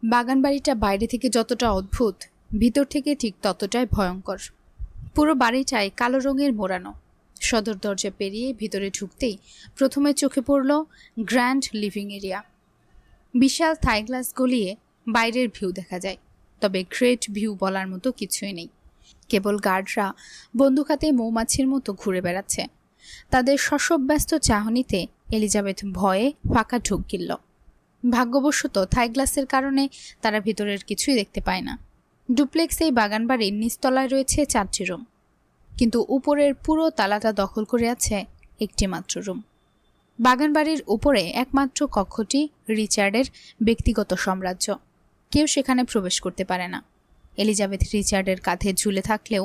বাগানবাড়িটা বাইরে থেকে যতটা অদ্ভুত, ভিতর থেকে ঠিক ততটাই ভয়ঙ্কর। পুরো বাড়িটায় কালো রঙের মোড়ানো। সদর দরজা পেরিয়ে ভিতরে ঢুকতেই প্রথমে চোখে পড়ল গ্র্যান্ড লিভিং এরিয়া। বিশাল থাই গ্লাস গলিয়ে বাইরের ভিউ দেখা যায়, তবে গ্রেট ভিউ বলার মতো কিছুই নেই। কেবল গার্ডরা বন্দুক হাতে মৌমাছির মতো ঘুরে বেড়াচ্ছে। তাদের শশব্যস্ত চাহনিতে এলিজাবেথ ভয়ে ফাঁকা ঢুক গিলল। ভাগ্যবশত থাই গ্লাসের কারণে তারা ভিতরের কিছুই দেখতে পায় না। ডুপ্লেক্স এই বাগানবাড়ির নিচতলায় রয়েছে 4টি রুম, কিন্তু উপরের পুরো তালাটা দখল করে আছে একটি মাত্র রুম। বাগানবাড়ির উপরে একমাত্র কক্ষটি রিচার্ডের ব্যক্তিগত সাম্রাজ্য। কেউ সেখানে প্রবেশ করতে পারে না। এলিজাবেথ রিচার্ডের কাঁধে ঝুলে থাকলেও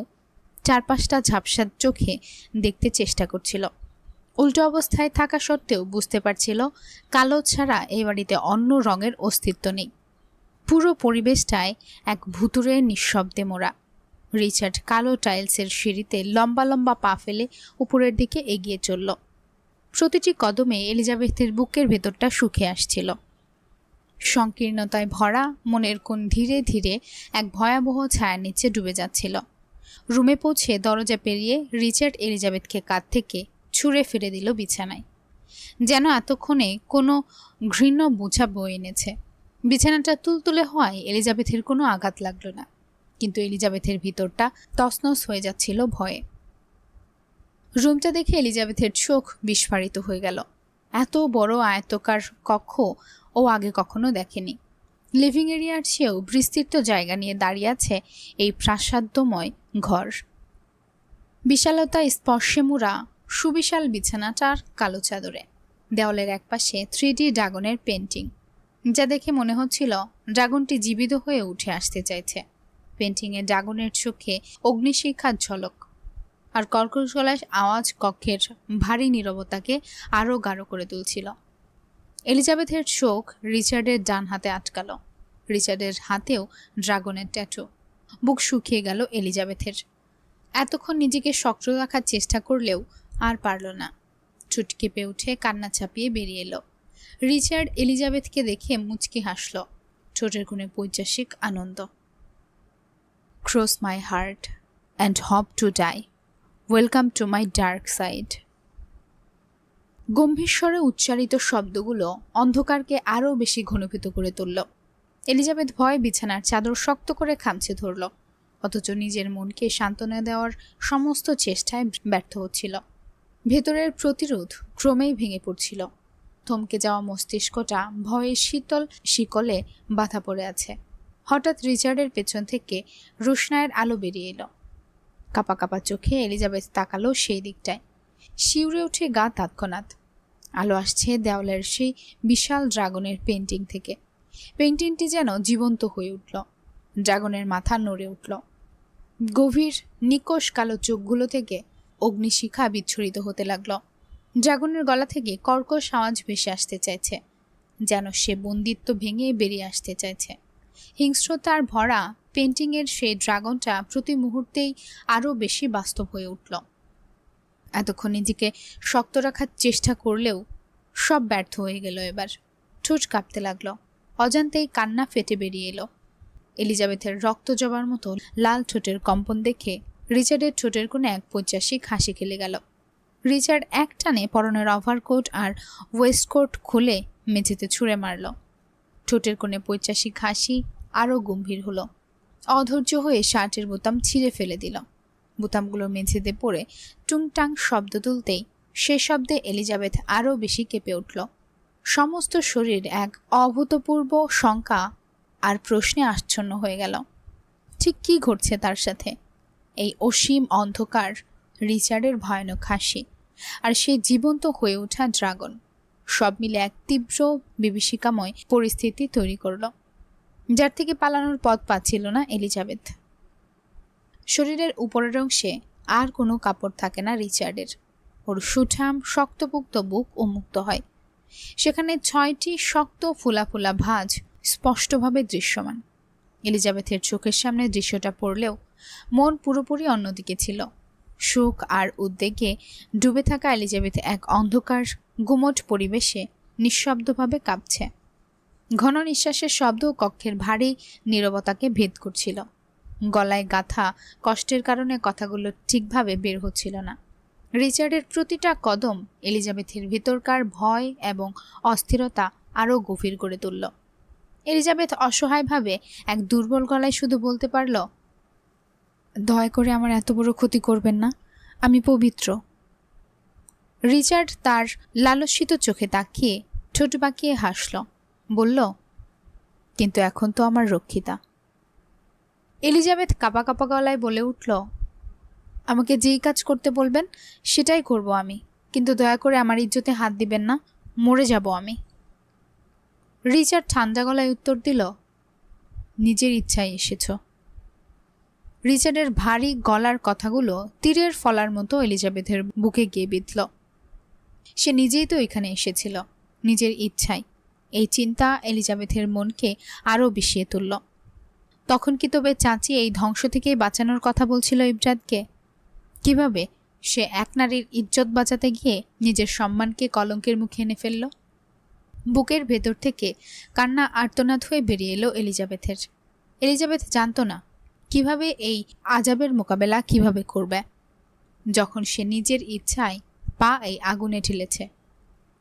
চারপাশটা ঝাপসা চোখে দেখতে চেষ্টা করছিল। উল্টো অবস্থায় থাকা সত্ত্বেও বুঝতে পারছিল কালো ছাড়া এই বাড়িতে অন্য রঙের অস্তিত্ব নেই। পুরো পরিবেশটায় এক ভুতুড়ে নিঃশব্দে মোড়া। রিচার্ড কালো টাইলসের সিঁড়িতে লম্বা লম্বা পা ফেলে উপরের দিকে এগিয়ে চলল। প্রতিটি কদমে এলিজাবেথের বুকের ভেতরটা শুকিয়ে আসছিল। সংকীর্ণতায় ভরা মনের কোণ ধীরে ধীরে এক ভয়াবহ ছায়ার নিচে ডুবে যাচ্ছিল। রুমে পৌঁছে দরজা পেরিয়ে রিচার্ড এলিজাবেথকে কাঁধ থেকে ছুঁড়ে ফেলে দিল বিছানায়, যেন এতক্ষণে কোনো ঘৃণ্য বোঝা বয়ে এনেছে। বিছানাটা তুলতুলে হওয়ায় এলিজাবেথের কোনো আঘাত লাগলো না, কিন্তু এলিজাবেথের ভিতরটা তছনছ হয়ে যাচ্ছিল ভয়ে। রুমটা দেখে এলিজাবেথের চোখ বিস্ফারিত হয়ে গেল। এত বড় আয়তকার কক্ষ ও আগে কখনো দেখেনি। লিভিং এরিয়ার চেয়েও বিস্তৃত জায়গা নিয়ে দাঁড়িয়ে আছে এই প্রাসাদ্যময় ঘর। বিশালতা স্পর্শে মুড়া সুবিশাল বিছানাটার কালো চাদরে। দেওয়ালের একপাশে 3D ড্রাগনের পেন্টিং, যা দেখে মনে হচ্ছিল ড্রাগনটি জীবিত হয়ে উঠে আসতে চাইছে। পেন্টিংয়ে ড্রাগনের চোখে অগ্নিশিখার ঝলক, আর কর্কশ গলার আওয়াজ কক্ষের ভারী নীরবতাকে আরও গাঢ় করে তুলছিল। এলিজাবেথের চোখ রিচার্ডের ডান হাতে আটকাল। রিচার্ডের হাতেও ড্রাগনের ট্যাটু। বুক শুকিয়ে গেল এলিজাবেথের। এতক্ষণ নিজেকে শক্ত রাখার চেষ্টা করলেও আর পারল না। ঠোঁট কেঁপে উঠে কান্না ছাপিয়ে বেরিয়ে এলো। রিচার্ড এলিজাবেথকে দেখে মুচকি হাসল, ঠোঁটের কোণে পৈশাসিক আনন্দ। Cross my heart and hope to die, welcome to my dark side. গম্ভীর স্বরে উচ্চারিত শব্দগুলো অন্ধকারকে আরও বেশি ঘনীভূত করে তুলল। এলিজাবেথ ভয়ে বিছানার চাদর শক্ত করে খামচে ধরল, অথচ নিজের মনকে সান্ত্বনা দেওয়ার সমস্ত চেষ্টায় ব্যর্থ হচ্ছিল। ভেতরের প্রতিরোধ ক্রমেই ভেঙে পড়ছিল। থমকে যাওয়া মস্তিষ্কটা ভয়ে শীতল শিকলে বাঁধা পড়ে আছে। হঠাৎ রিচার্ডের পেছন থেকে রোশনাইয়ের আলো বেরিয়ে এলো। কাপা কাপা চোখে এলিজাবেথ তাকালো সেই দিকটায়। শিউরে উঠে গা তৎক্ষণাৎ। আলো আসছে দেওয়ালের সেই বিশাল ড্রাগনের পেন্টিং থেকে। পেন্টিংটি যেন জীবন্ত হয়ে উঠল। ড্রাগনের মাথা নড়ে উঠল। গভীর নিকষ কালো চোখগুলো থেকে অগ্নিশিখা বিচ্ছুরিত হতে লাগল। ড্রাগনের গলা থেকে কর্কশ আওয়াজ ভেসে আসতে চাইছে, যেন সে বন্দিত্ব ভেঙে বেরিয়ে আসতে চাইছে। হিংস্রতার ভরা পেন্টিংয়ের সেই ড্রাগনটা প্রতি মুহূর্তেই আরও বেশি বাস্তব হয়ে উঠল। এতক্ষণ নিজেকে শক্ত রাখার চেষ্টা করলেও সব ব্যর্থ হয়ে গেল। এবার ঠোঁট কাঁপতে লাগলো। অজান্তেই কান্না ফেটে বেরিয়ে এলো। এলিজাবেথের রক্ত জবার মতো লাল ঠোঁটের কম্পন দেখে রিচার্ডের ঠোঁটের কোণে এক পৈশাসিক হাসি খেলে গেল। রিচার্ড এক টানে পরনের ওভারকোট আর ওয়েস্টকোট খুলে মেঝেতে ছুঁড়ে মারল। ঠোঁটের কোণে পৈশাসিক হাসি আরও গম্ভীর হলো। অধৈর্য হয়ে শার্টের বোতাম ছিঁড়ে ফেলে দিল। বোতামগুলো মেঝেতে পড়ে টুংটাং শব্দ তুলতেই সে শব্দে এলিজাবেথ আরও বেশি কেঁপে উঠল। সমস্ত শরীর এক অভূতপূর্ব শঙ্কা আর প্রশ্নে আচ্ছন্ন হয়ে গেল। ঠিক কী ঘটছে তার সাথে? এই অসীম অন্ধকার, রিচার্ডের ভয়ানক হাসি, আর সেই জীবন্ত হয়ে ওঠা ড্রাগন, সব মিলে এক তীব্র বিভীষিকাময় পরিস্থিতি তৈরি করল, যার থেকে পালানোর পথ পাচ্ছিল না এলিজাবেথ। শরীরের উপরের অংশে আর কোনো কাপড় থাকে না রিচার্ডের। ওর সুঠাম শক্তপোক্ত বুক উন্মুক্ত হয়। সেখানে 6টি শক্ত ফোলা ফোলা ভাঁজ স্পষ্টভাবে দৃশ্যমান। এলিজাবেথের চোখের সামনে দৃশ্যটা পড়লেও মন পুরোপুরি অন্যদিকে ছিল। শোক আর উদ্বেগে ডুবে থাকা এলিজাবেথ এক অন্ধকার গুমট পরিবেশে নিঃশব্দভাবে কাঁপছে। ঘন নিঃশ্বাসের শব্দ কক্ষের ভারী নীরবতাকে ভেদ করছিল। গলায় গাঁথা কষ্টের কারণে কথাগুলো ঠিকভাবে বের হচ্ছিল না। রিচার্ডের প্রতিটা কদম এলিজাবেথের ভিতরকার ভয় এবং অস্থিরতা আরও গভীর করে তুলল। এলিজাবেথ অসহায়ভাবে এক দুর্বল গলায় শুধু বলতে পারল, দয়া করে আমার এত বড় ক্ষতি করবেন না, আমি পবিত্র। রিচার্ড তার লালসিত চোখে তাকিয়ে ঠোঁট বাঁকিয়ে হাসল, বলল, কিন্তু এখন তো আমার রক্ষিতা। এলিজাবেথ কাঁপা কাঁপা গলায় বলে উঠল, আমাকে যেই কাজ করতে বলবেন সেটাই করব আমি, কিন্তু দয়া করে আমার ইজ্জতে হাত দিবেন না, মরে যাব আমি। রিচার্ড ঠান্ডা গলায় উত্তর দিল, নিজের ইচ্ছায় এসেছ। রিচার্ডের ভারী গলার কথাগুলো তীরের ফলার মতো এলিজাবেথের বুকে গিয়ে বিঁধল। সে নিজেই তো এখানে এসেছিল, নিজের ইচ্ছায়। এই চিন্তা এলিজাবেথের মনকে আরও বিষিয়ে তুলল। তখন কি তবে চাচি এই ধ্বংস থেকেই বাঁচানোর কথা বলছিল ইবরাদকে? কিভাবে সে এক নারীর ইজ্জত বাঁচাতে গিয়ে নিজের সম্মানকে কলঙ্কের মুখে এনে ফেলল? বুকের ভেতর থেকে কান্না আর্তনাদ হয়ে বেরিয়ে এলো এলিজাবেথের। এলিজাবেথ জানত না কিভাবে এই আজাবের মোকাবেলা কিভাবে করবে, যখন সে নিজের ইচ্ছায় পা এই আগুনে ঢেলেছে।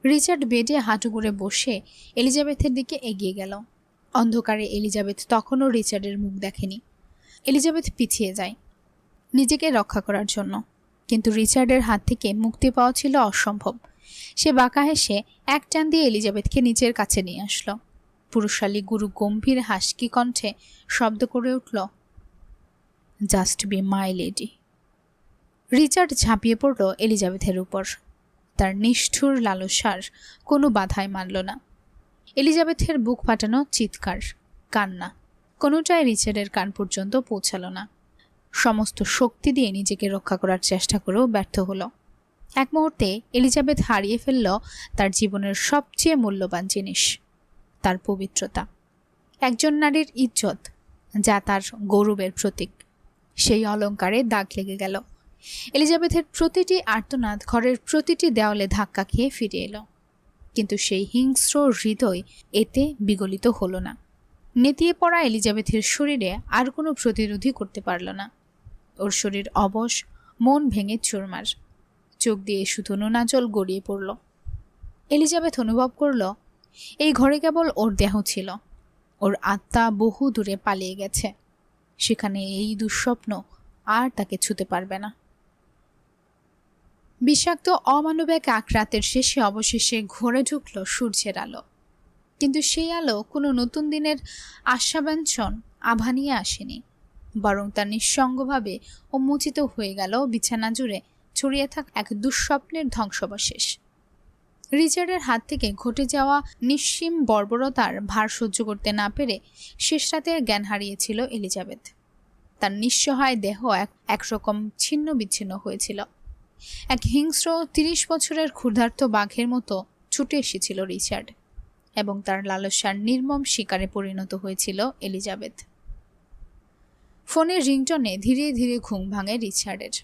রিচার্ড বেডে হাঁটু করে বসে এলিজাবেথের দিকে এগিয়ে গেল। অন্ধকারে এলিজাবেথ তখনও রিচার্ডের মুখ দেখেনি। এলিজাবেথ পিছিয়ে যায় নিজেকে রক্ষা করার জন্য, কিন্তু রিচার্ডের হাত থেকে মুক্তি পাওয়া ছিল অসম্ভব। সে বাঁকা হেসে এক টান দিয়ে এলিজাবেথকে নিচের কাছে নিয়ে আসলো। পুরুষালী গুরু গম্ভীর হাসকি কণ্ঠে শব্দ করে উঠল, just be my lady. Richard ঝাঁপিয়ে পড়ল এলিজাবেথের উপর। তার নিষ্ঠুর লালসার কোনো বাধাই মানল না। এলিজাবেথের বুক ফাটানো চিৎকার, কান্না কোনোটাই রিচার্ডের কান পর্যন্ত পৌঁছালো না। সমস্ত শক্তি দিয়ে নিজেকে রক্ষা করার চেষ্টা করেও ব্যর্থ হলো। এক মুহূর্তে এলিজাবেথ হারিয়ে ফেলল তার জীবনের সবচেয়ে মূল্যবান জিনিস, তার পবিত্রতা। একজন নারীর ইজ্জত, যা তার গৌরবের প্রতীক, সেই অলঙ্কারে দাগ লেগে গেল। এলিজাবেথের প্রতিটি আর্তনাদ ঘরের প্রতিটি দেওয়ালে ধাক্কা খেয়ে ফিরে এলো, কিন্তু সেই হিংস্র হৃদয় এতে বিগলিত হলো না। নেতিয়ে পড়া এলিজাবেথের শরীরে আর কোনো প্রতিরোধী করতে পারল না। ওর শরীর অবশ, মন ভেঙে চুরমার, চোখ দিয়ে শুধু নোনা জল গড়িয়ে পড়ল। এলিজাবেথ অনুভব করল এই ঘরে কেবল ওর দেহ ছিল, ওর আত্মা বহু দূরে পালিয়ে গেছে। সেখানে এই দুঃস্বপ্ন আর তাকে ছুতে পারবে না। বিষাক্ত অমানবিক এক রাতের শেষে অবশেষে ঘরে ঢুকল সূর্যের আলো, কিন্তু সেই আলো কোনো নতুন দিনের আশাব্যঞ্জন আভা নিয়ে আসেনি, বরং তা নিঃসঙ্গভাবে উন্মোচিত হয়ে গেল বিছানা জুড়ে ছড়িয়ে থাকা এক দুঃস্বপ্নের ধ্বংসাবশেষ। রিচার্ডের হাত থেকে ঘটে যাওয়া নিঃসীম বর্বরতার ভার সহ্য করতে না পেরে শেষ রাতের জ্ঞান হারিয়েছিল এলিজাবেথ। তার নিঃসহায় দেহ একরকম ছিন্ন বিচ্ছিন্ন হয়েছিল। এক হিংস্র ৩০ বছরের ক্ষুধার্ত বাঘের মতো ছুটে এসেছিল রিচার্ড, এবং তার লালসার নির্মম শিকারে পরিণত হয়েছিল এলিজাবেথ। ফোনের রিংটনে ধীরে ধীরে ঘুম ভাঙে রিচার্ডের।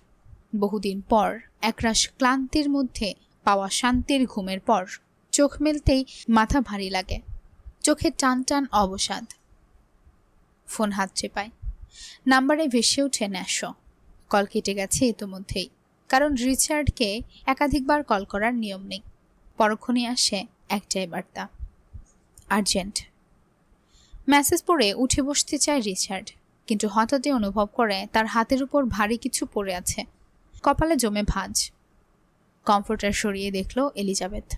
বহুদিন পর একরাশ ক্লান্তির মধ্যে পাওয়া শান্তির ঘুমের পর চোখ মেলতেই মাথা ভারী লাগে, চোখে টান টান অবসাদ। ফোন হাত চেপায়, নাম্বারে ভেসে ওঠে ন্যাশো। কল কেটে গেছে ইতোমধ্যেই, কারণ রিচার্ডকে একাধিকবার কল করার নিয়ম নেই। পরক্ষণে আসে একটাই বার্তা, আর্জেন্ট। মেসেজ পড়ে উঠে বসতে চায় রিচার্ড, কিন্তু হঠাৎই অনুভব করে তার হাতের উপর ভারী কিছু পড়ে আছে। কপালে জমে ভাঁজ। কমফোর্টার সরিয়ে দেখল এলিজাবেথ।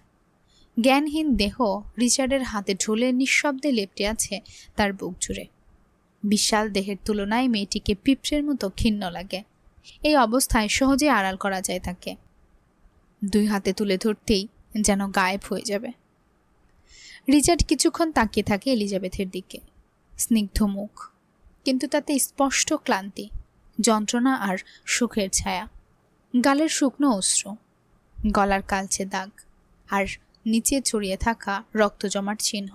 জ্ঞানহীন দেহ রিচার্ডের হাতে ঝুলে নিঃশব্দে লেপ্টে আছে তার বুক জুড়ে। বিশাল দেহের তুলনায় মেয়েটিকে পিঁপড়ের মতো ক্ষীণ লাগে। এই অবস্থায় সহজে আড়াল করা যায় তাকে। দুই হাতে তুলে ধরতেই যেন গায়েব হয়ে যাবে। রিচার্ড কিছুক্ষণ তাকিয়ে থাকে এলিজাবেথের দিকে। স্নিগ্ধ মুখ, কিন্তু তাতে স্পষ্ট ক্লান্তি, যন্ত্রণা আর সুখের ছায়া। গালের শুকনো অশ্রু, গলার কালচে দাগ, আর নিচে ছড়িয়ে থাকা রক্ত জমার চিহ্ন,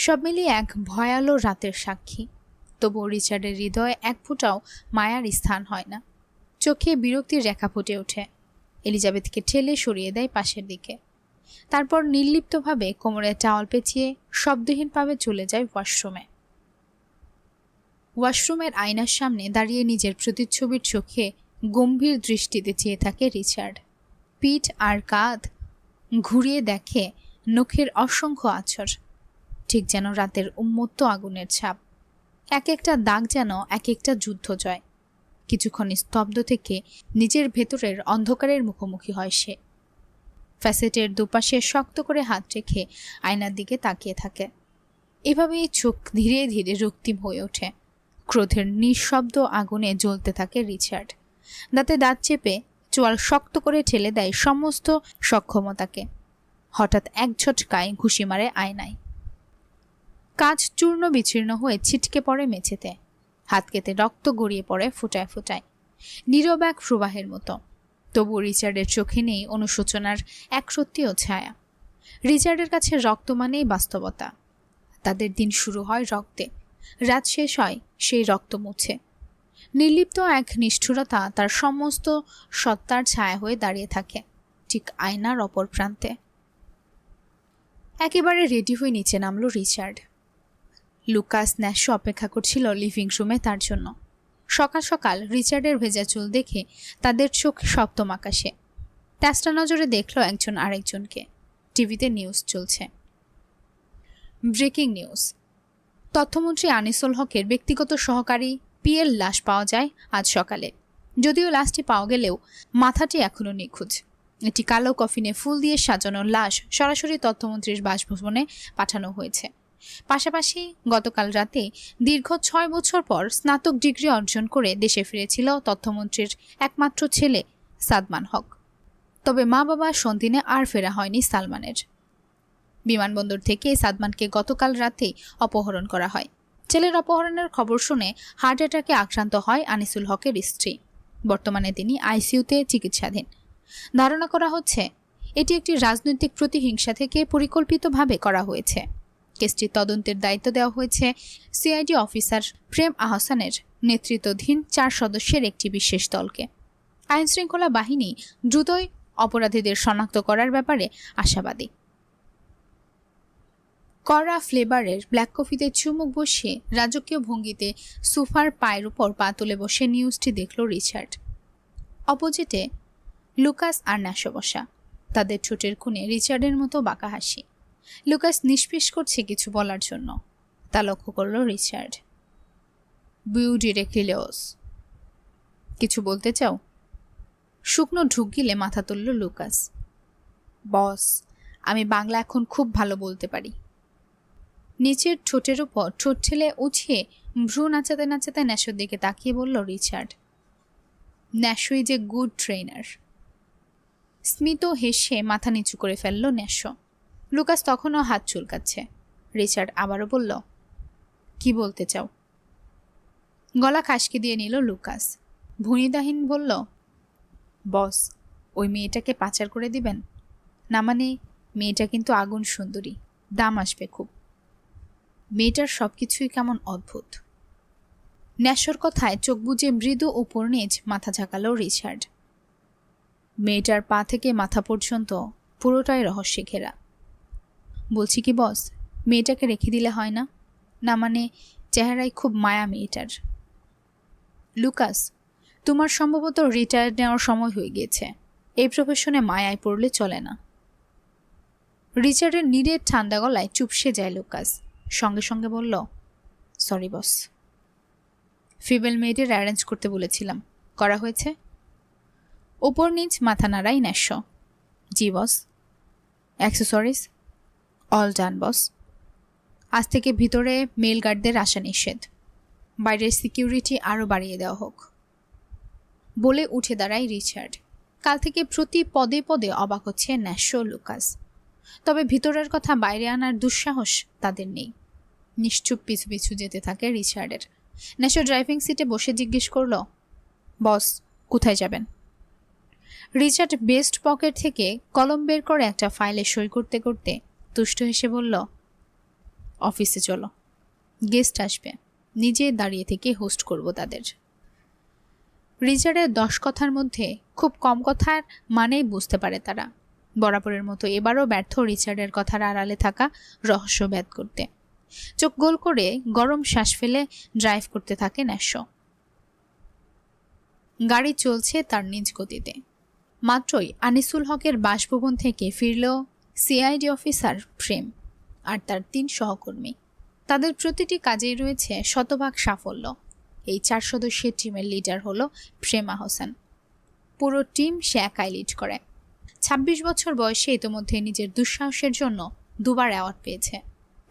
সব মিলিয়ে এক ভয়ালো রাতের সাক্ষী। তবুও রিচার্ডের হৃদয়ে এক ফোঁটাও মায়ার স্থান হয় না। চোখে বিরক্তির রেখা ফুটে ওঠে। এলিজাবেথকে ঠেলে সরিয়ে দেয় পাশের দিকে। তারপর নির্লিপ্তভাবে কোমরে টাওয়াল পেঁচিয়ে শব্দহীনভাবে চলে যায় ওয়াশরুমে। ওয়াশরুমের আয়নার সামনে দাঁড়িয়ে নিজের প্রতিচ্ছবির চোখে গম্ভীর দৃষ্টিতে চেয়ে থাকে রিচার্ড। পিঠ আর কাঁধ ঘুরিয়ে দেখে নখের অসংখ্য আঁচড়, ঠিক যেন রাতের উন্মত্ত আগুনের ছাপ। এক একটা দাগ যেন এক একটা যুদ্ধ জয়। কিছুক্ষণ স্তব্ধ থেকে নিজের ভেতরের অন্ধকারের মুখোমুখি হয় সে। ফ্যাসেটের দুপাশে শক্ত করে হাত রেখে আয়নার দিকে তাকিয়ে থাকে। এভাবেই চোখ ধীরে ধীরে রক্তিম হয়ে ওঠে। ক্রোধের নিঃশব্দ আগুনে জ্বলতে থাকে রিচার্ড। দাঁতে দাঁত চেপে চোয়াল শক্ত করে ঠেলে দেয় সমস্ত সক্ষমতাকে। হঠাৎ এক ঝটকায় ঘুষি মারে আয়নায়। কাঁচ চূর্ণ বিচীর্ণ হয়ে ছিটকে পড়ে মেঝেতে। হাত কেটে রক্ত গড়িয়ে পড়ে ফোঁটায় ফোঁটায়, নীরব এক প্রবাহের মতো। তবু রিচার্ডের চোখে নেই অনুশোচনার এক সত্যিও ছায়া। রিচার্ডের কাছে রক্ত মানেই বাস্তবতা। তাদের দিন শুরু হয় রক্তে, রাত শেষ হয় সেই রক্ত মুছে। নির্লিপ্ত এক নিষ্ঠুরতা তার সমস্ত সত্তার ছায়া হয়ে দাঁড়িয়ে থাকে, ঠিক আয়নার অপর প্রান্তে। একেবারে রেডি হয়ে নিচে নামল রিচার্ড। লুকাস ন্যাশ অপেক্ষা করছিল লিভিং রুমে তার জন্য। সকাল সকাল রিচার্ডের ভেজা চুল দেখে তাদের চোখ সপ্তম আকাশে। তেষ্টা নজরে দেখল একজন আরেকজনকে। টিভিতে নিউজ চলছে। Breaking news. তথ্যমন্ত্রী আনিসুল হকের ব্যক্তিগত সহকারী পিএল লাশ পাওয়া যায় আজ সকালে। যদিও লাশটি পাওয়া গেলেও মাথাটি এখনও নিখোঁজ। একটি কালো কফিনে ফুল দিয়ে সাজানো লাশ সরাসরি তথ্যমন্ত্রীর বাসভবনে পাঠানো হয়েছে। পাশাপাশি গতকাল রাতে দীর্ঘ 6 বছর পর স্নাতক ডিগ্রি অর্জন করে দেশে ফিরেছিল তথ্যমন্ত্রীর একমাত্র ছেলে সাদমান হক। তবে মা বাবা সন্ধিনে আর ফেরা হয়নি সালমানের। বিমানবন্দর থেকে সাদমানকে গতকাল রাতে অপহরণ করা হয়। ছেলের অপহরণের খবর শুনে হার্ট অ্যাটাকে আক্রান্ত হয় আনিসুল হকের স্ত্রী। বর্তমানে তিনি আইসিইউতে চিকিৎসাধীন। ধারণা করা হচ্ছে এটি একটি রাজনৈতিক প্রতিহিংসা থেকে পরিকল্পিতভাবে করা হয়েছে। কেসটির তদন্তের দায়িত্ব দেওয়া হয়েছে সিআইডি অফিসার প্রেম আহসানের নেতৃত্বাধীন 4 সদস্যের একটি বিশেষ দলকে। আইনশৃঙ্খলা বাহিনী দ্রুতই অপরাধীদের শনাক্ত করার ব্যাপারে আশাবাদী। কড়া ফ্লেভারের ব্ল্যাক কফিতে চুমুক বসিয়ে রাজকীয় ভঙ্গিতে সোফার পায়ের উপর পা তুলে বসে নিউজটি দেখল রিচার্ড। অপোজিটে লুকাস আর ন্যাশো বসা। তাদের ঠোঁটের কোণে রিচার্ডের মতো বাঁকা হাসি। লুকাস নিষ্পিস করছে কিছু বলার জন্য। তা লক্ষ্য করল রিচার্ড। বিউ ডিরেক্টলিওস। কিছু বলতে চাও? শুকনো ঢুক গিলে মাথা তুলল লুকাস। বস, আমি বাংলা এখন খুব ভালো বলতে পারি। নিচের ঠোঁটের উপর ঠোঁট ঠেলে উঠিয়ে ভ্রু নাচাতে নাচাতে ন্যাশোর দিকে তাকিয়ে বলল Richard. Nasho is a good trainer. স্মিত হেসে মাথা নিচু করে ফেলল ন্যাশো। লুকাস তখনও হাত চুলকাচ্ছে। রিচার্ড আবারও বলল, কি বলতে চাও? গলা খাসকি দিয়ে নিল লুকাস। ভুনিদাহীন বলল, বস, ওই মেয়েটাকে পাচার করে দিবেন না? মানে মেয়েটা কিন্তু আগুন সুন্দরী, দাম আসবে খুব। মেয়েটার সবকিছুই কেমন অদ্ভুত। ন্যাশোর কথায় চোখ বুজে মৃদু উপর নিচ মাথা ঝাঁকালো রিচার্ড। মেয়েটার পা থেকে মাথা পর্যন্ত পুরোটাই রহস্যে ঘেরা। বলছি কি বস, মেয়েটাকে রেখে দিলে হয় না? না মানে চেহারায় খুব মায়া মেয়েটার। লুকাস, তোমার সম্ভবত রিটায়ার নেওয়ার সময় হয়ে গিয়েছে। এই প্রফেশনে মায়ায় পড়লে চলে না। রিচার্ডের নিরেট ঠান্ডা গলায় চুপসে যায় লুকাস। সঙ্গে সঙ্গে বলল, সরি বস। ফিমেল মেয়েদের অ্যারেঞ্জ করতে বলেছিলাম, করা হয়েছে? ওপর নিচ মাথা নাড়াই ন্যাশো। জি বস। অ্যাক্সেসরিজ অল ডান বস। আজ থেকে ভিতরে মেল গার্ডদের আসা নিষেধ। বাইরের সিকিউরিটি আরও বাড়িয়ে দেওয়া হোক। বলে উঠে দাঁড়ায় রিচার্ড। কাল থেকে প্রতি পদে পদে অবাক হচ্ছে ন্যাশো লুকাস। তবে ভিতরের কথা বাইরে আনার দুঃসাহস তাদের নেই। নিশ্চুপ পিছু পিছু যেতে থাকে রিচার্ডের। ন্যাশো ড্রাইভিং সিটে বসে জিজ্ঞেস করল, বস কোথায় যাবেন? রিচার্ড বেস্ট পকেট থেকে কলম বের করে একটা ফাইলে সই করতে করতে তুষ্ট হেসে বলল, অফিসে চলো, গেস্ট আসবে, নিজে দাঁড়িয়ে থেকে হোস্ট করব তাদের। রিচার্ডের 10 কথার মধ্যে খুব কম কথার মানেই বুঝতে পারে তারা। বরাবরের মতো এবারও ব্যর্থ রিচার্ডের কথার আড়ালে থাকা রহস্য ভেদ করতে। চোখ গোল করে গরম শ্বাস ফেলে ড্রাইভ করতে থাকে ন্যাস্য। গাড়ি চলছে তার নিজ গতিতে। মাত্রই আনিসুল হকের বাসভবন থেকে ফিরল সিআইডি অফিসার প্রেম আর তার 3 সহকর্মী। তাদের প্রতিটি কাজেই রয়েছে শতভাগ সাফল্য। এই 4 সদস্যের টিমের লিডার হলো প্রেম আহসান। পুরো টিম সে একাই লিড করে। 26 বছর বয়সে ইতোমধ্যে নিজের দুঃসাহসের জন্য 2বার অ্যাওয়ার্ড পেয়েছে।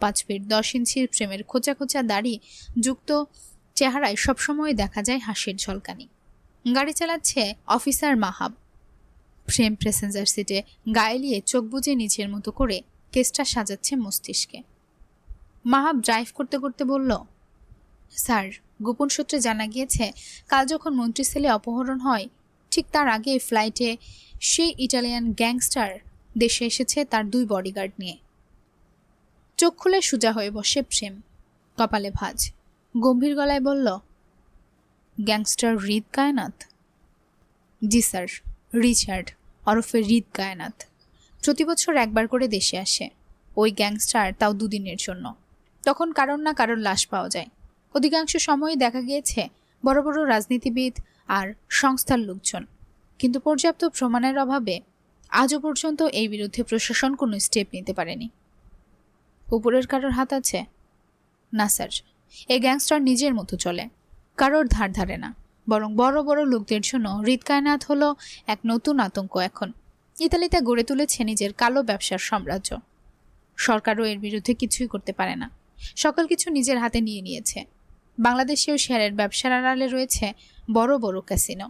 5 ফিট 10 ইঞ্চির প্রেমের খোঁচা খোঁচা দাড়ি যুক্ত চেহারায় সবসময় দেখা যায় হাসির ঝলকানি। গাড়ি চালাচ্ছে অফিসার মাহাব। প্রেম প্যাসেঞ্জার সিটে গায়ে চোখ বুজে নিজের মতো করে কেসটা সাজাচ্ছে মস্তিষ্কে। মাহাব ড্রাইভ করতে করতে বলল, স্যার, গোপন সূত্রে জানা গিয়েছে কাল যখন মন্ত্রী ছেলে অপহরণ হয় ঠিক তার আগে ফ্লাইটে সেই ইটালিয়ান গ্যাংস্টার দেশে এসেছে তার 2 বডিগার্ড নিয়ে। চোখ খুলে সোজা হয়ে বসে প্রেম, কপালে ভাঁজ, গম্ভীর গলায় বলল, গ্যাংস্টার হৃদ কায়নাত? জি স্যার, রিচার্ড ওরফে হৃদ কায়নাত। প্রতি বছর 1বার করে দেশে আসে। ওই গ্যাংস্টার তাও 2 দিনের জন্য। তখন কারণ না কারণ লাশ পাওয়া যায়। অধিকাংশ সময়ই দেখা গিয়েছে বড় বড় রাজনীতিবিদ আর সংস্থার লোকজন। কিন্তু পর্যাপ্ত প্রমাণের অভাবে আজও পর্যন্ত এই বিরুদ্ধে প্রশাসন কোনো স্টেপ নিতে পারেনি। উপরের কারোর হাত আছে? না স্যার, এই গ্যাংস্টার নিজের মতো চলে, কারোর ধার ধারে না। বরং বড় বড় লোকদের জন্য হৃদ কায়নাত হলো এক নতুন আতঙ্ক। এখন ইতালিতে গড়ে তুলেছে নিজের কালো ব্যবসার সাম্রাজ্য। সরকারও এর বিরুদ্ধে কিছুই করতে পারে না। সকল কিছু নিজের হাতে নিয়ে নিয়েছে। বাংলাদেশেও শেয়ারের ব্যবসার আড়ালে রয়েছে বড় বড় ক্যাসিনো।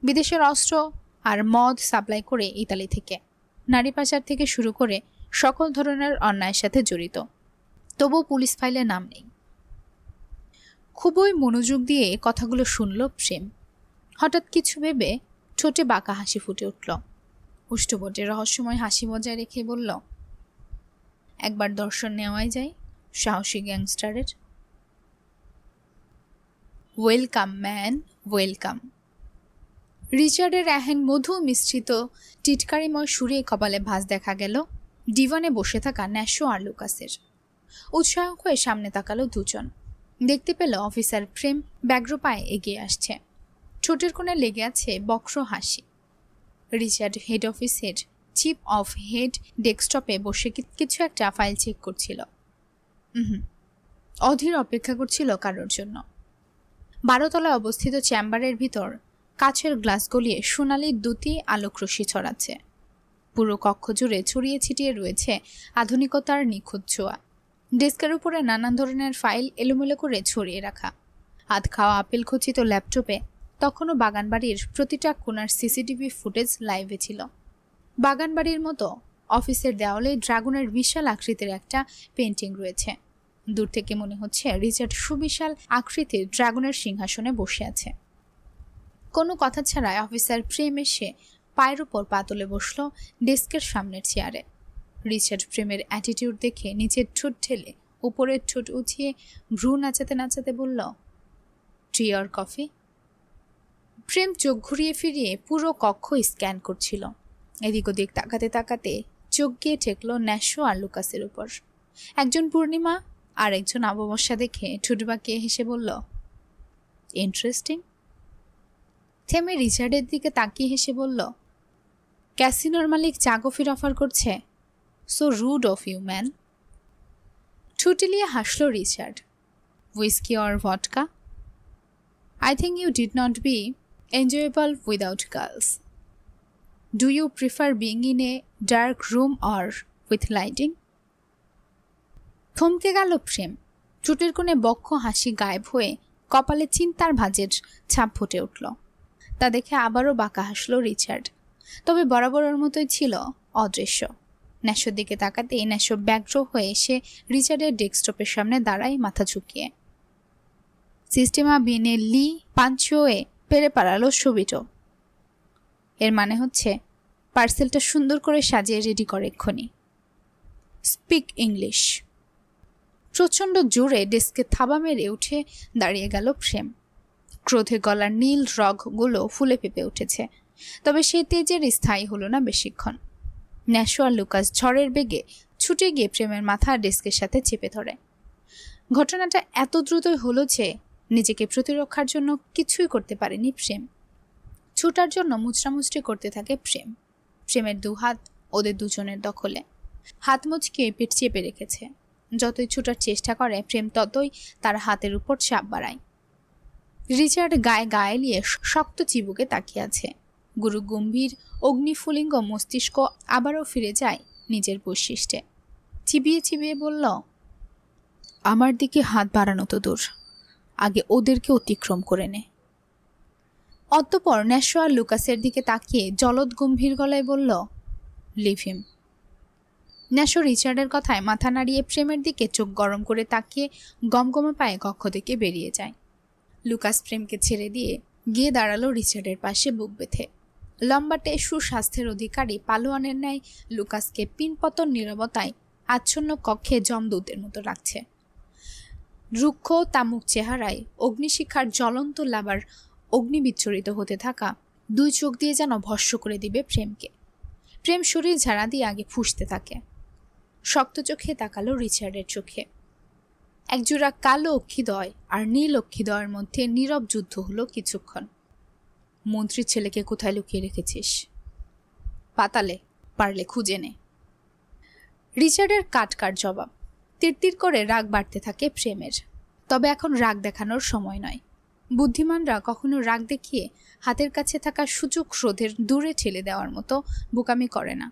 বিদেশের অস্ত্র আর মদ সাপ্লাই করে ইতালি থেকে। নারী পাচার থেকে শুরু করে সকল ধরনের অন্যায়ের সাথে জড়িত। তবুও পুলিশ ফাইলে নাম নেই। খুবই মনোযোগ দিয়ে কথাগুলো শুনল প্রেম। হঠাৎ কিছু ভেবে ঠোঁটে বাঁকা হাসি ফুটে উঠল। উষ্ঠবটে রহস্যময় হাসি বজায় রেখে বলল, একবার দর্শন নেওয়াই যায় সাহসী গ্যাংস্টারের। Welcome man, welcome. রিচার্ডের এহেন মধু মিশ্রিত টিটকারিময় সুরে কপালে ভাঁজ দেখা গেল ডিভানে বসে থাকা ন্যাশো আর লুকাসের। উৎসাহ হয়ে সামনে তাকালো দুজন। দেখতে পেল অফিসার প্রেম ব্যগ্র পায়ে এগিয়ে আসছে। ঠোঁটের কোণে লেগে আছে বক্র হাসি। রিচার্ড হেড অফিসের চিফ অফ হেড ডেস্কটপে বসে কিছু একটা ফাইল চেক করছিল। অধীর অপেক্ষা করছিল কারোর জন্য। 12 তলায় অবস্থিত চেম্বারের ভিতর কাচের গ্লাস গলিয়ে সোনালি দ্যুতি আলোকরশ্মি ছড়াচ্ছে। পুরো কক্ষ জুড়ে ছড়িয়ে ছিটিয়ে রয়েছে আধুনিকতার নিখুঁত ছোঁয়া। ডেস্কের উপরে নানান ধরনের ফাইল এলোমেলো করে ছড়িয়ে রাখা। আধ খাওয়া আপেল খচিত ল্যাপটপে তখনও বাগানবাড়ির প্রতিটা কোণার সিসিটিভি ফুটেজ লাইভে ছিল। বাগানবাড়ির মতো অফিসের দেওয়ালে ড্রাগনের বিশাল আকৃতির একটা পেন্টিং রয়েছে। দূর থেকে মনে হচ্ছে রিচার্ড সুবিশাল আকৃতির ড্রাগনের সিংহাসনে বসে আছে। কোনো কথা ছাড়াই অফিসার প্রেম এসে পায়ের উপর পা তুলে বসল ডেস্কের সামনের চেয়ারে। রিচার্ড প্রেমের অ্যাটিটিউড দেখে নিচের ঠোঁট ঠেলে উপরের ঠোঁট উঠিয়ে ভ্রু নাচাতে নাচাতে বলল, টি অর কফি? প্রেম চোখ ঘুরিয়ে ফিরিয়ে পুরো কক্ষ স্ক্যান করছিল। এদিক ওদিক তাকাতে তাকাতে চোখ গিয়ে ঠেকল ন্যাশো আর লুকাসের উপর। একজন পূর্ণিমা আর একজন অমাবস্যা দেখে ঠোঁট বাঁকিয়ে হেসে বলল, ইন্টারেস্টিং। থেমে রিচার্ডের দিকে তাকিয়ে হেসে বলল, ক্যাসিনোর মালিক চা কফির অফার করছে? So rude of you man. ঠুটিলিয়ে হাসল Richard. Whisky or vodka? I think you did not be enjoyable without girls. Do you prefer being in a dark room or with lighting? থমকে গেল প্রেম। ঠোঁটের কোণে বক্ষ হাসি গায়েব হয়ে কপালে চিন্তার ভাঁজের ছাপ ফুটে উঠল। তা দেখে আবারও বাঁকা হাসল রিচার্ড। তবে বরাবরের মতোই ছিল অদৃশ্য। ন্যাশোর দিকে তাকাতেই ন্যাশো ব্যগ্র হয়ে এসে রিচার্ডের ডেস্কটপের সামনে দাঁড়ায় মাথা ঝুঁকিয়ে। সিস্টেমা বিনে লি পাঞ্চোয়ে পেরে পারালো ছবিটো। এর মানে হচ্ছে পার্সেলটা সুন্দর করে সাজিয়ে রেডি করে এক্ষুনি। Speak English. প্রচণ্ড জোরে ডেস্কে থাবা মেরে উঠে দাঁড়িয়ে গেল প্রেম। ক্রোধে গলার নীল রগগুলো ফুলে ফেঁপে উঠেছে। তবে সেই তেজের স্থায়ী হলো না বেশিক্ষণ। ন্যাশো আর লুকাস ঝড়ের বেগে ছুটে গিয়ে প্রেমের মাথা ডেস্কের সাথে চেপে ধরে। ঘটনাটা এত দ্রুতই হলো যে নিজেকে প্রতিরক্ষার জন্য কিছুই করতে পারেনি প্রেম। ছুটার জন্য মুচড়ামুচড়ি করতে থাকে প্রেম। প্রেমের দুহাত ওদের দুজনের দখলে, হাত মুচকে পেট চেপে রেখেছে। যতই ছুটার চেষ্টা করে প্রেম ততই তার হাতের উপর চাপ বাড়ায়। রিচার্ড গায়ে গায়ে নিয়ে শক্ত চিবুকে তাকিয়ে আছে। গুরু গম্ভীর অগ্নিফুলিঙ্গ মস্তিষ্ক আবারও ফিরে যায় নিজের বৈশিষ্ট্যে। চিবিয়ে চিবিয়ে বলল, আমার দিকে হাত বাড়ানো তো দূর, আগে ওদেরকে অতিক্রম করে নে। অতঃপর ন্যাশো আর লুকাসের দিকে তাকিয়ে জলদ গম্ভীর গলায় বলল, লিভ হিম। ন্যাশো রিচার্ডের কথায় মাথা নাড়িয়ে প্রেমের দিকে চোখ গরম করে তাকিয়ে গমগমে পায়ে কক্ষ থেকে বেরিয়ে যায়। লুকাস প্রেমকে ছেড়ে দিয়ে গিয়ে দাঁড়ালো রিচার্ডের পাশে বুক বেঁধে। লম্বাটে সুস্বাস্থ্যের অধিকারী পালোয়ানের ন্যায় লুকাসকে পিনপতন নীরবতায় আচ্ছন্ন কক্ষে যমদূতের মতো রাখছে। রুক্ষ তামুক চেহারায় অগ্নিশিখার জ্বলন্ত লাভার অগ্নিবিচ্ছরিত হতে থাকা দুই চোখ দিয়ে যেন ভস্ম করে দিবে প্রেমকে। প্রেম শরীর ঝাড়া দিয়ে আগে ফুঁসতে থাকে। শক্ত চোখে তাকালো রিচার্ডের চোখে। একজোড়া কালো অক্ষিদয় আর নীল অক্ষিদয়ের মধ্যে নীরব যুদ্ধ হলো কিছুক্ষণ। মন্ত্রীর ছেলেকে কোথায় লুকিয়ে রেখেছিস? পাতালে, পারলে খুঁজে নে। রিচার্ডের কাটকার জবাব। তিরতির করে রাগ বাড়তে থাকে প্রেমের। তবে এখন রাগ দেখানোর সময় নয়। বুদ্ধিমানরা কখনো রাগ দেখিয়ে হাতের কাছে থাকা সুযোগ ক্রোধের দূরে ঠেলে দেওয়ার মতো বোকামি করে না।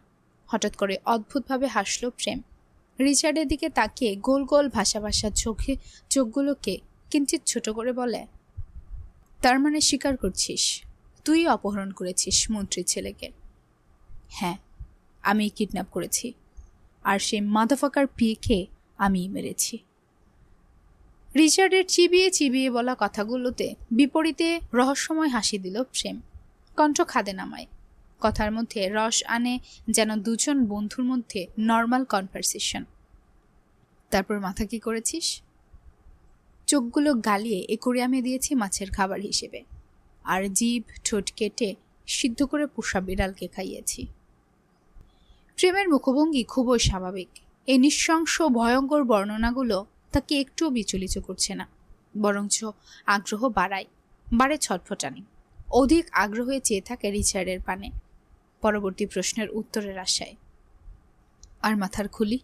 হঠাৎ করে অদ্ভুতভাবে হাসল প্রেম। রিচার্ডের দিকে তাকিয়ে গোল গোল ভাসা ভাসা চোখগুলোকে কিঞ্চিত ছোট করে বলে, তার মানে স্বীকার করছিস তুই অপহরণ করেছিস মন্ত্রীর ছেলেকে? হ্যাঁ, আমি কিডন্যাপ করেছি, আর সেই মাদাফাকার পিকে আমিই মেরেছি। রিচার্ডের চিবিয়ে চিবিয়ে বলা কথাগুলোতে বিপরীতে রহস্যময় হাসি দিল প্রেম। কণ্ঠ খাদে নামায়, কথার মধ্যে রস আনে যেন দুজন বন্ধুর মধ্যে নর্মাল কনভারসেশন। তারপর মাথা কি করেছিস? চোখগুলো গালিয়ে একুরিয়ামে দিয়েছি মাছের খাবার হিসেবে, আর জিভ ঠোঁট কেটে সিদ্ধ করে পোষা বিড়ালকে খাইয়েছি। প্রেমের মুখভঙ্গি খুবই স্বাভাবিক। এই নৃশংস ভয়ঙ্কর বর্ণনাগুলো তাকে একটুও বিচলিত করছে না, বরঞ্চ আগ্রহ বাড়ে ছটফটানি। অধিক আগ্রহে চেয়ে থাকে রিচার্ডের পানে, পরবর্তী প্রশ্নের উত্তরের আশায়। আর মাথার খুলি,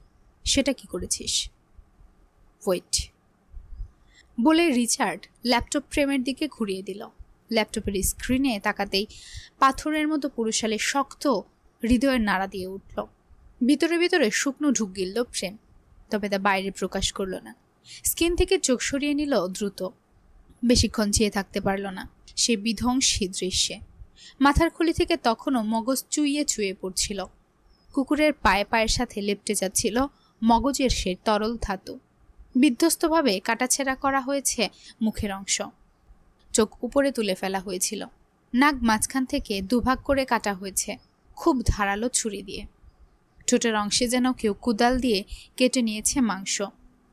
সেটা কি করেছিস? ওয়েট বলে রিচার্ড ল্যাপটপ প্রেমের দিকে ঘুরিয়ে দিল। ল্যাপটপের স্ক্রিনে তাকাতেই পাথরের মতো পুরুষালে শক্ত হৃদয়ের নাড়া দিয়ে উঠল। ভিতরে ভিতরে শুকনো ঢুক গিলল প্রেম, তবে তা বাইরে প্রকাশ করল না। স্ক্রিন থেকে চোখ সরিয়ে নিল দ্রুত। বেশিক্ষণ চেয়ে থাকতে পারল না সে বিধ্বংসী দৃশ্যে। মাথার খুলি থেকে তখনও মগজ চুইয়ে চুয়ে পড়ছিল। কুকুরের পায়ের সাথে লেপটে যাচ্ছিল মগজের সে তরল ধাতু। বিধ্বস্তভাবে কাটাছেঁড়া করা হয়েছে মুখের অংশ। চোখ উপরে তুলে ফেলা হয়েছিল। নাক মাঝখান থেকে দুভাগ করে কাটা হয়েছে খুব ধারালো ছুরি দিয়ে। ঠোঁটের অংশে যেন কেউ কুদাল দিয়ে কেটে নিয়েছে মাংস।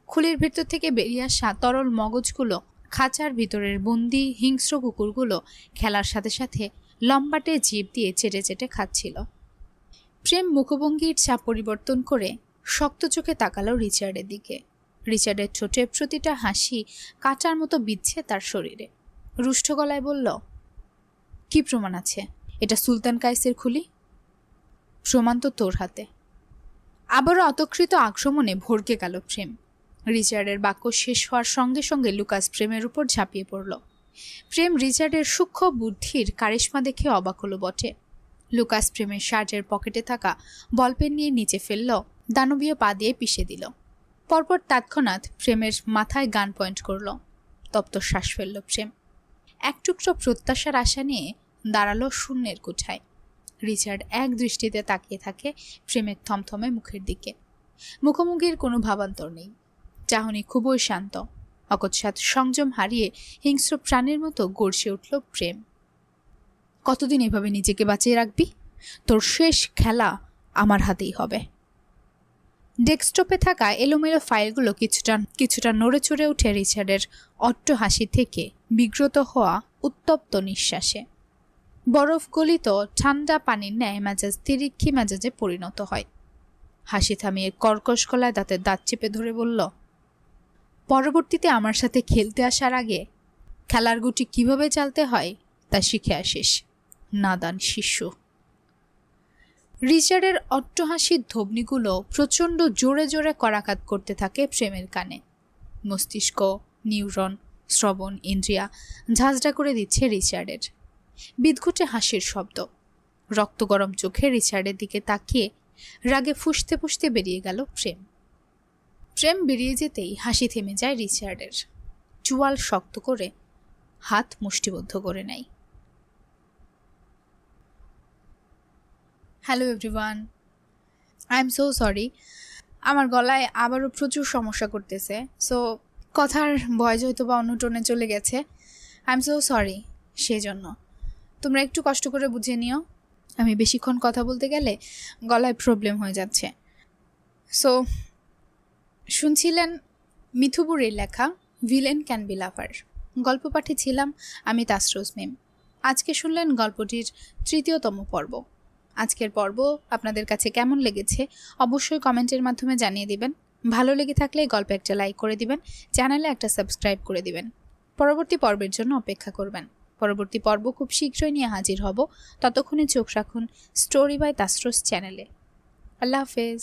খুলির ভিতর থেকে বেরিয়ে আসা তরল মগজগুলো খাঁচার ভিতরের বন্দি হিংস্র কুকুরগুলো খেলার সাথে সাথে লম্বাটে জিভ দিয়ে চেটে চেটে খাচ্ছিল। প্রেম মুখভঙ্গির চাপ পরিবর্তন করে শক্ত চোখে তাকালো রিচার্ডের দিকে। রিচার্ডের ঠোঁটের প্রতিটা হাসি কাঁটার মতো বিচ্ছে তার শরীরে। রুষ্ট গলায় বলল, কি প্রমাণ আছে? এটা সুলতান কায়েসের খুলি। প্রমাণ তো তোর হাতে। আবারও অতকৃত আক্রমণে ভরকে গেল প্রেম। রিচার্ডের বাক্য শেষ হওয়ার সঙ্গে সঙ্গে লুকাস প্রেমের উপর ঝাঁপিয়ে পড়ল। প্রেম রিচার্ডের সূক্ষ্ম বুদ্ধির কারিশমা দেখে অবাক হলো বটে। লুকাস প্রেমের শার্টের পকেটে থাকা বলপেন নিয়ে নিচে ফেলল, দানবীয় পা দিয়ে পিষে দিল। পরপর তৎক্ষণাৎ প্রেমের মাথায় গান পয়েন্ট করল। তপ্ত শ্বাস ফেলল প্রেম। এক টুকরো প্রত্যাশার আশা নিয়ে দাঁড়ালো শূন্যের কোঠায়। রিচার্ড এক দৃষ্টিতে তাকিয়ে থাকে প্রেমের থমথমে মুখের দিকে। মুখোমুখির কোনো ভাবান্তর নেই। চাহনি খুবই শান্ত। অকস্মাৎ সংযম হারিয়ে হিংস্র প্রাণীর মতো গর্জে উঠল প্রেম। কতদিন এভাবে নিজেকে বাঁচিয়ে রাখবি? তোর শেষ খেলা আমার হাতেই হবে। ডেস্কটপে থাকা এলোমেলো ফাইলগুলো কিছুটা নড়ে চড়ে উঠে রিচার্ডের অট্ট হাসি থেকে বিগ্রত হওয়া উত্তপ্ত নিঃশ্বাসে। বরফ গলিত ঠান্ডা পানির ন্যায় মেজাজ তিরিক্ষি মেজাজে পরিণত হয়। হাসি থামিয়ে কর্কশ গলায় দাঁতের দাঁত চেপে ধরে বলল, পরবর্তীতে আমার সাথে খেলতে আসার আগে খেলার গুটি কিভাবে চালতে হয় তা শিখে আসিস, নাদান শিশু। রিচার্ডের অট্টহাসির ধবনিগুলো প্রচণ্ড জোরে জোরে করাঘাত করতে থাকে প্রেমের কানে। মস্তিষ্ক, নিউরন, শ্রবণ ইন্দ্রিয়া ঝাঁঝরা করে দিচ্ছে রিচার্ডের। বিদঘুটে হাসির শব্দ। রক্তগরম চোখে রিচার্ডের দিকে তাকিয়ে রাগে ফুঁসতে ফুঁসতে বেরিয়ে গেল প্রেম। প্রেম বেরিয়ে যেতেই হাসি থেমে যায় রিচার্ডের। চুয়াল শক্ত করে হাত মুষ্টিবদ্ধ করে নেয়। Hello everyone, I am so sorry. আমার গলায় আবারও প্রচুর সমস্যা করতেছে, সো কথার ভয়েস হয়তো বা অন্য টোনে চলে গেছে। I am so sorry. সেই জন্য তোমরা একটু কষ্ট করে বুঝে নিও। আমি বেশিক্ষণ কথা বলতে গেলে গলায় প্রবলেম হয়ে যাচ্ছে। সো শুনছিলেন মিথুপুরের লেখা ভিলেন ক্যান বি লাভার। গল্প পাঠে ছিলাম আমি তাসরোজ মিম। আজকে শুনলেন গল্পটির 3য়তম পর্ব। আজকের পর্ব আপনাদের কাছে কেমন লেগেছে অবশ্যই কমেন্টের মাধ্যমে জানিয়ে দিবেন। ভালো লেগে থাকলে গল্পে একটা লাইক করে দিবেন, চ্যানেলে একটা সাবস্ক্রাইব করে দিবেন। পরবর্তী পর্বের জন্য অপেক্ষা করবেন। পরবর্তী পর্ব খুব শীঘ্রই নিয়ে হাজির হব। ততক্ষণে চোখ রাখুন স্টোরি বাই তাসরোজ চ্যানেলে। আল্লাহ হাফেজ।